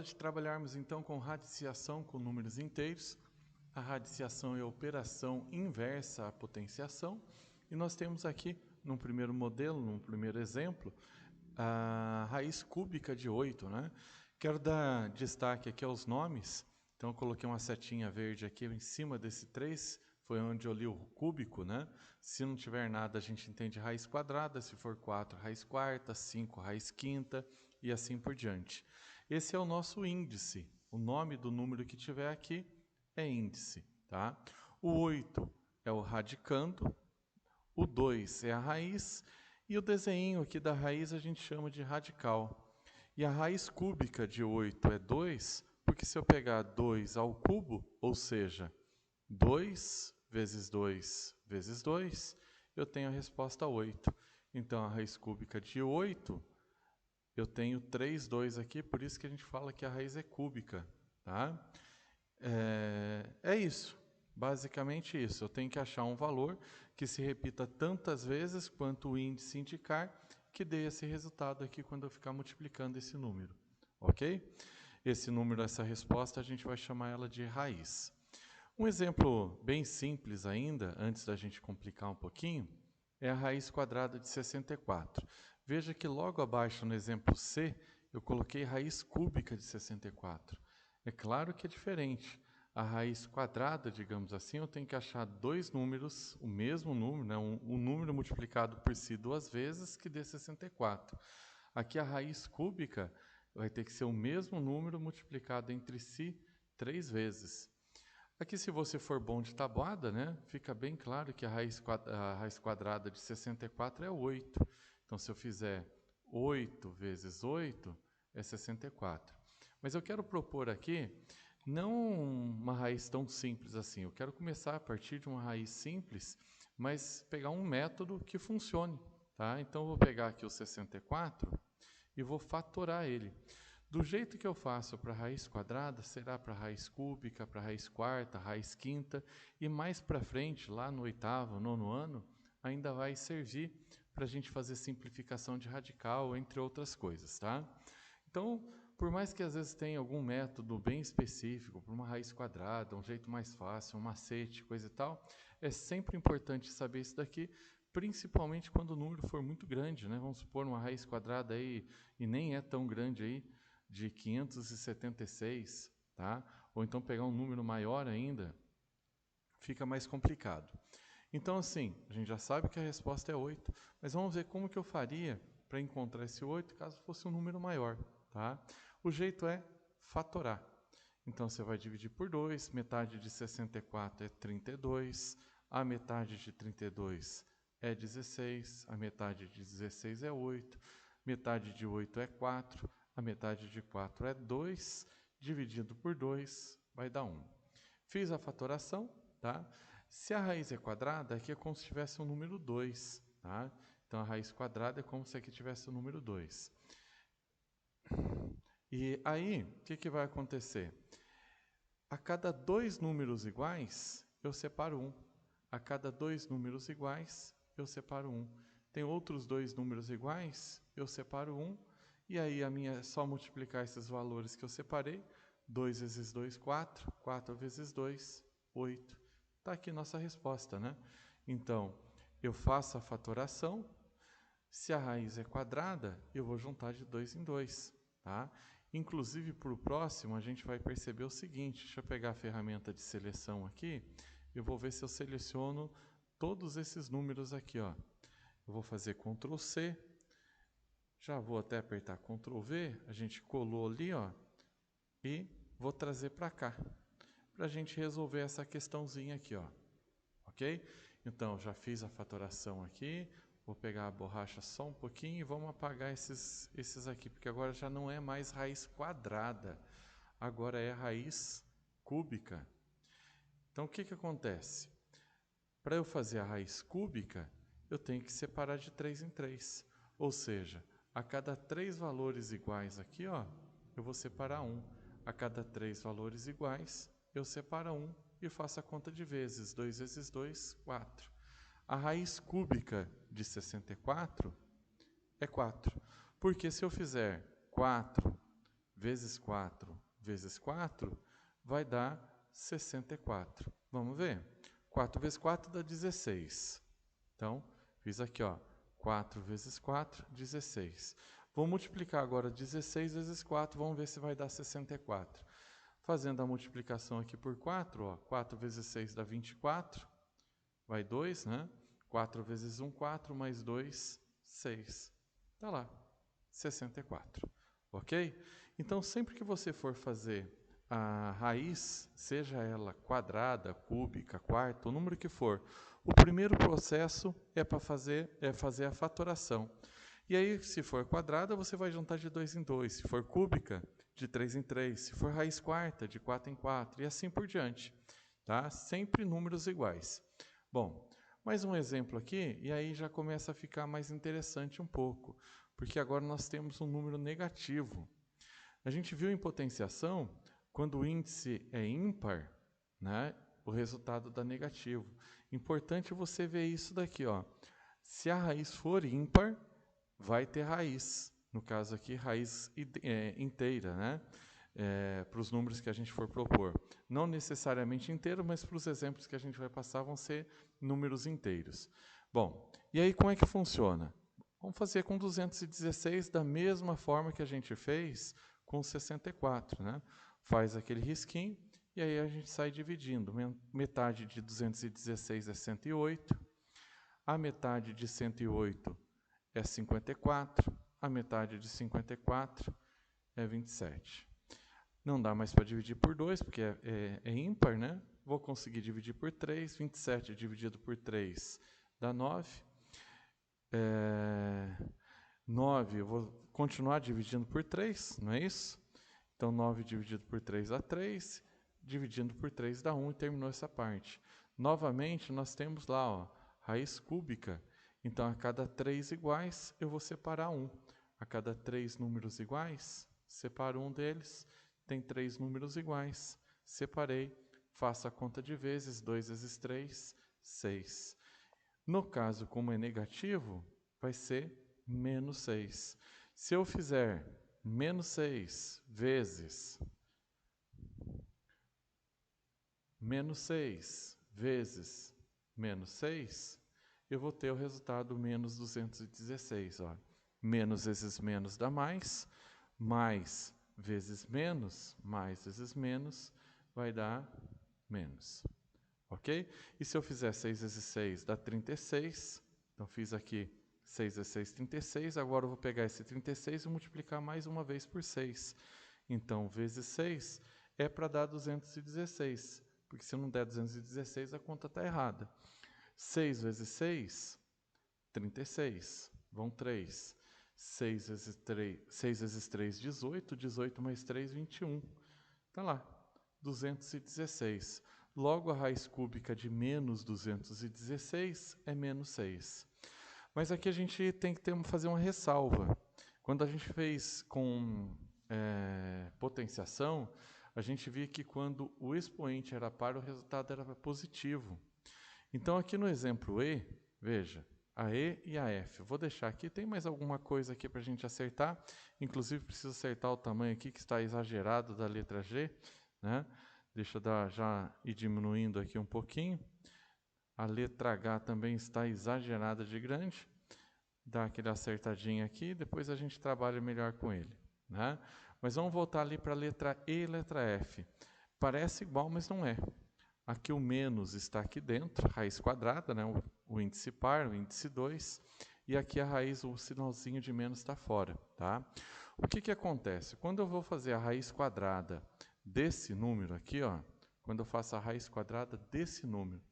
hora de trabalharmos então com radiciação com números inteiros. A radiciação é a operação inversa à potenciação. E nós temos aqui, num primeiro modelo, num primeiro exemplo, a raiz cúbica de 8, né? Quero dar destaque aqui aos nomes. Então, eu coloquei uma setinha verde aqui em cima desse 3, foi onde eu li o cúbico, né? Se não tiver nada, a gente entende raiz quadrada, se for 4, raiz quarta, 5, raiz quinta, e assim por diante. Esse é o nosso índice. O nome do número que tiver aqui é índice, tá? O 8 é o radicando, o 2 é a raiz, e o desenho aqui da raiz a gente chama de radical. E a raiz cúbica de 8 é 2, porque se eu pegar 2 ao cubo, ou seja, 2 vezes 2 vezes 2, eu tenho a resposta 8. Então, a raiz cúbica de 8, eu tenho 3 2 aqui, por isso que a gente fala que a raiz é cúbica, tá? É isso, basicamente isso. Eu tenho que achar um valor que se repita tantas vezes quanto o índice indicar, que dê esse resultado aqui quando eu ficar multiplicando esse número, ok? Esse número, essa resposta, a gente vai chamar ela de raiz. Um exemplo bem simples ainda, antes da gente complicar um pouquinho, é a raiz quadrada de 64. Veja que logo abaixo no exemplo C, eu coloquei raiz cúbica de 64. É claro que é diferente. A raiz quadrada, digamos assim, eu tenho que achar dois números, o mesmo número, né? Um número multiplicado por si 2 vezes, que dê 64. Aqui a raiz cúbica vai ter que ser o mesmo número multiplicado entre si 3 vezes. Aqui, se você for bom de tabuada, né, fica bem claro que a raiz quadrada de 64 é 8. Então, se eu fizer 8 vezes 8, é 64. Mas eu quero propor aqui, não uma raiz tão simples assim. Eu quero começar a partir de uma raiz simples, mas pegar um método que funcione. Tá? Então, eu vou pegar aqui o 64 e vou fatorar ele. Do jeito que eu faço para a raiz quadrada, será para a raiz cúbica, para a raiz quarta, raiz quinta, e mais para frente, lá no 8º, 9º ano, ainda vai servir para a gente fazer simplificação de radical, entre outras coisas, tá? Então, por mais que às vezes tenha algum método bem específico, para uma raiz quadrada, um jeito mais fácil, um macete, coisa e tal, é sempre importante saber isso daqui, principalmente quando o número for muito grande, né? Vamos supor uma raiz quadrada aí, e nem é tão grande aí, de 576, tá? Ou então pegar um número maior ainda, fica mais complicado. Então, assim, a gente já sabe que a resposta é 8, mas vamos ver como que eu faria para encontrar esse 8 caso fosse um número maior, tá? O jeito é fatorar. Então, você vai dividir por 2, metade de 64 é 32, a metade de 32 é 16, a metade de 16 é 8, metade de 8 é 4, a metade de 4 é 2, dividido por 2 vai dar 1. Fiz a fatoração, tá? Se a raiz é quadrada, aqui é como se tivesse o número 2, tá? Então, a raiz quadrada é como se aqui tivesse o número 2. E aí, o que vai acontecer? A cada 2 números iguais, eu separo 1. A cada 2 números iguais, eu separo 1. Tem outros 2 números iguais, eu separo 1. E aí, a minha é só multiplicar esses valores que eu separei. 2 vezes 2, 4. 4 vezes 2, 8. Está aqui nossa resposta, né? Então, eu faço a fatoração. Se a raiz é quadrada, eu vou juntar de 2 em 2, tá? Inclusive, para o próximo, a gente vai perceber o seguinte. Deixa eu pegar a ferramenta de seleção aqui. Eu vou ver se eu seleciono todos esses números aqui, ó. Eu vou fazer Ctrl C. Já vou até apertar Ctrl V, a gente colou ali, ó, e vou trazer para cá, para a gente resolver essa questãozinha aqui, ó, ok? Então, já fiz a fatoração aqui, vou pegar a borracha só um pouquinho e vamos apagar esses aqui, porque agora já não é mais raiz quadrada, agora é raiz cúbica. Então, o que acontece? Para eu fazer a raiz cúbica, eu tenho que separar de 3 em 3, ou seja, a cada 3 valores iguais aqui, ó, eu vou separar 1. A cada 3 valores iguais, eu separo 1 e faço a conta de vezes. 2 vezes 2, 4. A raiz cúbica de 64 é 4. Porque se eu fizer 4 vezes 4 vezes 4 vai dar 64. Vamos ver? 4 vezes 4 dá 16. Então, fiz aqui, ó, 4 vezes 4, 16. Vou multiplicar agora 16 vezes 4, vamos ver se vai dar 64. Fazendo a multiplicação aqui por 4, ó, 4 vezes 6 dá 24, vai 2, né? 4 vezes 1, 4, mais 2, 6. Está lá, 64. Ok? Então, sempre que você for fazer a raiz, seja ela quadrada, cúbica, quarta, o número que for, o primeiro processo é para fazer a fatoração. E aí, se for quadrada, você vai juntar de 2 em 2. Se for cúbica, de 3 em 3. Se for raiz quarta, de 4 em 4. E assim por diante. Tá? Sempre números iguais. Bom, mais um exemplo aqui, e aí já começa a ficar mais interessante um pouco. Porque agora nós temos um número negativo. A gente viu em potenciação, quando o índice é ímpar, né, o resultado dá negativo. Importante você ver isso daqui, ó. Se a raiz for ímpar, vai ter raiz. No caso aqui, raiz inteira, né? Para os números que a gente for propor. Não necessariamente inteiro, mas para os exemplos que a gente vai passar vão ser números inteiros. Bom, e aí como é que funciona? Vamos fazer com 216 da mesma forma que a gente fez com 64, né? Faz aquele risquinho e aí a gente sai dividindo. Metade de 216 é 108, a metade de 108 é 54, a metade de 54 é 27. Não dá mais para dividir por 2, porque é ímpar, né? Vou conseguir dividir por 3, 27 dividido por 3 dá 9. 9, eu vou continuar dividindo por 3, não é isso? Então, 9 dividido por 3 dá 3, dividindo por 3 dá 1 e terminou essa parte. Novamente, nós temos lá, ó, raiz cúbica. Então, a cada 3 iguais, eu vou separar 1. A cada 3 números iguais, separo um deles. Tem 3 números iguais, separei, faço a conta de vezes, 2 vezes 3, 6. No caso, como é negativo, vai ser menos 6. Se eu fizer menos 6 vezes menos 6 vezes menos 6, eu vou ter o resultado menos 216. Ó. Menos vezes menos dá mais vezes menos, mais vezes menos, vai dar menos. Ok? E se eu fizer 6 vezes 6, dá 36. Então, fiz aqui 6 vezes 6, 36. Agora, eu vou pegar esse 36 e multiplicar mais uma vez por 6. Então, vezes 6 é para dar 216. Porque se não der 216, a conta está errada. 6 vezes 6, 36. Vão 3. 6 vezes 3, 18. 18 mais 3, 21. Está lá, 216. Logo, a raiz cúbica de menos 216 é menos 6. Mas aqui a gente tem que fazer uma ressalva. Quando a gente fez com potenciação, a gente via que quando o expoente era par, o resultado era positivo. Então, aqui no exemplo E, veja, a E e a F. Vou deixar aqui, tem mais alguma coisa aqui para a gente acertar. Inclusive, preciso acertar o tamanho aqui, que está exagerado da letra G, né? Deixa eu já ir diminuindo aqui um pouquinho. A letra H também está exagerada de grande. Dá aquele acertadinho aqui, depois a gente trabalha melhor com ele, né? Mas vamos voltar ali para a letra E e letra F. Parece igual, mas não é. Aqui o menos está aqui dentro, raiz quadrada, né? O índice par, o índice 2. E aqui a raiz, o sinalzinho de menos está fora, tá? O que acontece? Quando eu vou fazer a raiz quadrada desse número aqui, ó, quando eu faço a raiz quadrada desse número,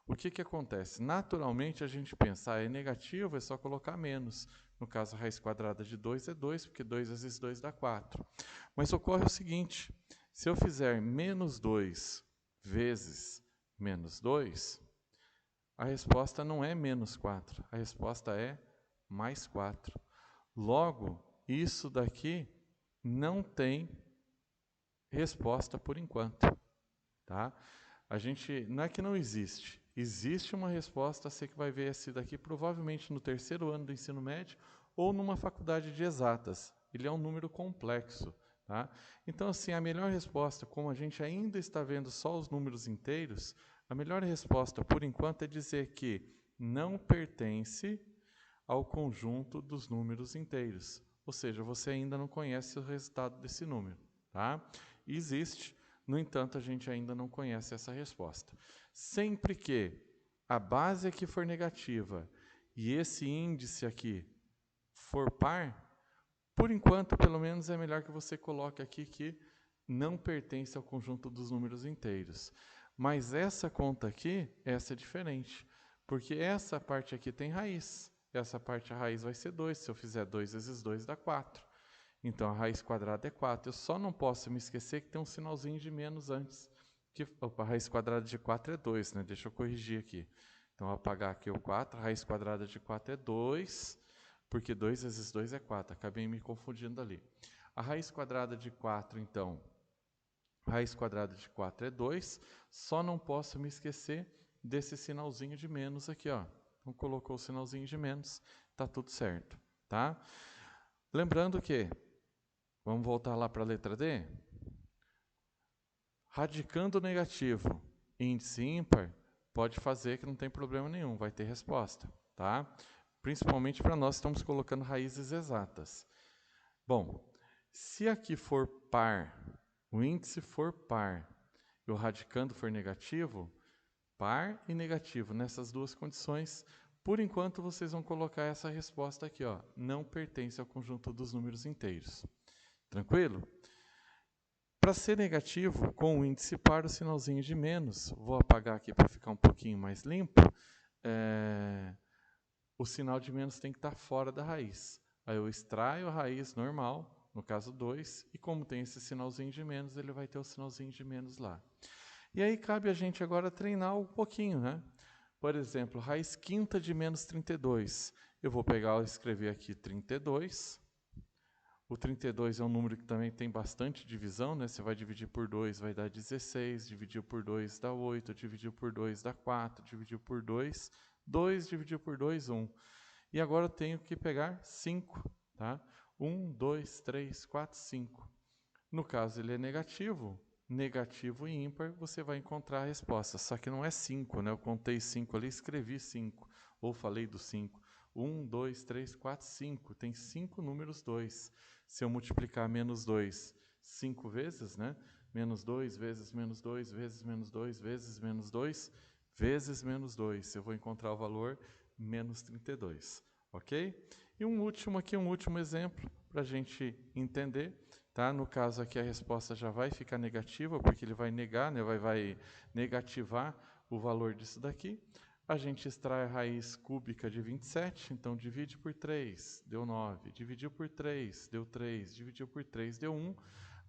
o que acontece? Naturalmente, a gente pensa, é negativo, é só colocar menos. No caso, a raiz quadrada de 2 é 2, porque 2 vezes 2 dá 4. Mas ocorre o seguinte, se eu fizer menos 2 vezes menos 2, a resposta não é menos 4, a resposta é mais 4. Logo, isso daqui não tem resposta por enquanto. Tá? A gente, não é que não existe, existe uma resposta, você que vai ver esse daqui provavelmente no terceiro ano do ensino médio ou numa faculdade de exatas. Ele é um número complexo, Tá? Então, assim, a melhor resposta, como a gente ainda está vendo só os números inteiros, a melhor resposta, por enquanto, é dizer que não pertence ao conjunto dos números inteiros. Ou seja, você ainda não conhece o resultado desse número. Tá? Existe, no entanto, a gente ainda não conhece essa resposta. Sempre que a base aqui for negativa e esse índice aqui for par, por enquanto, pelo menos, é melhor que você coloque aqui que não pertence ao conjunto dos números inteiros. Mas essa conta aqui, essa é diferente, porque essa parte aqui tem raiz. Essa parte, a raiz vai ser 2. Se eu fizer 2 vezes 2, dá 4. Então, a raiz quadrada é 4. Eu só não posso me esquecer que tem um sinalzinho de menos antes. A raiz quadrada de 4 é 2, né? Deixa eu corrigir aqui. Então, vou apagar aqui o 4. A raiz quadrada de 4 é 2. Porque 2 vezes 2 é 4, acabei me confundindo ali. A raiz quadrada de 4, então, a raiz quadrada de 4 é 2, só não posso me esquecer desse sinalzinho de menos aqui, ó. Então, colocou o sinalzinho de menos, tá tudo certo, tá? Lembrando que, vamos voltar lá para a letra D? Radicando negativo, índice ímpar, pode fazer que não tem problema nenhum, vai ter resposta, tá? Principalmente para nós estamos colocando raízes exatas. Bom, se aqui for par, o índice for par e o radicando for negativo, par e negativo, nessas duas condições, por enquanto vocês vão colocar essa resposta aqui, ó, não pertence ao conjunto dos números inteiros. Tranquilo? Para ser negativo, com o índice par, o sinalzinho de menos, vou apagar aqui para ficar um pouquinho mais limpo, o sinal de menos tem que estar fora da raiz. Aí eu extraio a raiz normal, no caso 2, e como tem esse sinalzinho de menos, ele vai ter o sinalzinho de menos lá. E aí cabe a gente agora treinar um pouquinho, né? Por exemplo, raiz quinta de menos 32. Eu vou pegar e escrever aqui 32. O 32 é um número que também tem bastante divisão, né? Você vai dividir por 2, vai dar 16, dividir por 2 dá 8, dividir por 2 dá 4, dividir por 2, 2 dividir por 2, 1. E agora eu tenho que pegar 5, tá? 1, 2, 3, 4, 5. No caso ele é negativo, negativo e ímpar, você vai encontrar a resposta. Só que não é 5, né? Eu contei 5 ali, escrevi 5, ou falei do 5. 1, 2, 3, 4, 5. Tem 5 números 2. Se eu multiplicar menos 2 5 vezes, né? Menos 2 vezes menos 2 vezes menos 2 vezes menos 2 vezes menos 2. Eu vou encontrar o valor menos 32, ok? E um último exemplo para a gente entender, tá? No caso aqui a resposta já vai ficar negativa, porque ele vai negar, né? vai negativar o valor disso daqui. A gente extrai a raiz cúbica de 27, então divide por 3, deu 9. Dividiu por 3, deu 3. Dividiu por 3, deu 1.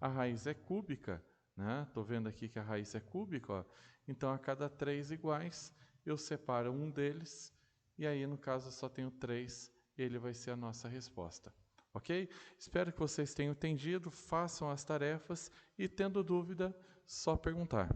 A raiz é cúbica, né? Estou vendo aqui que a raiz é cúbica, ó. Então, a cada 3 iguais, eu separo um deles, e aí, no caso, eu só tenho 3, ele vai ser a nossa resposta. Ok? Espero que vocês tenham entendido, façam as tarefas, e tendo dúvida, só perguntar.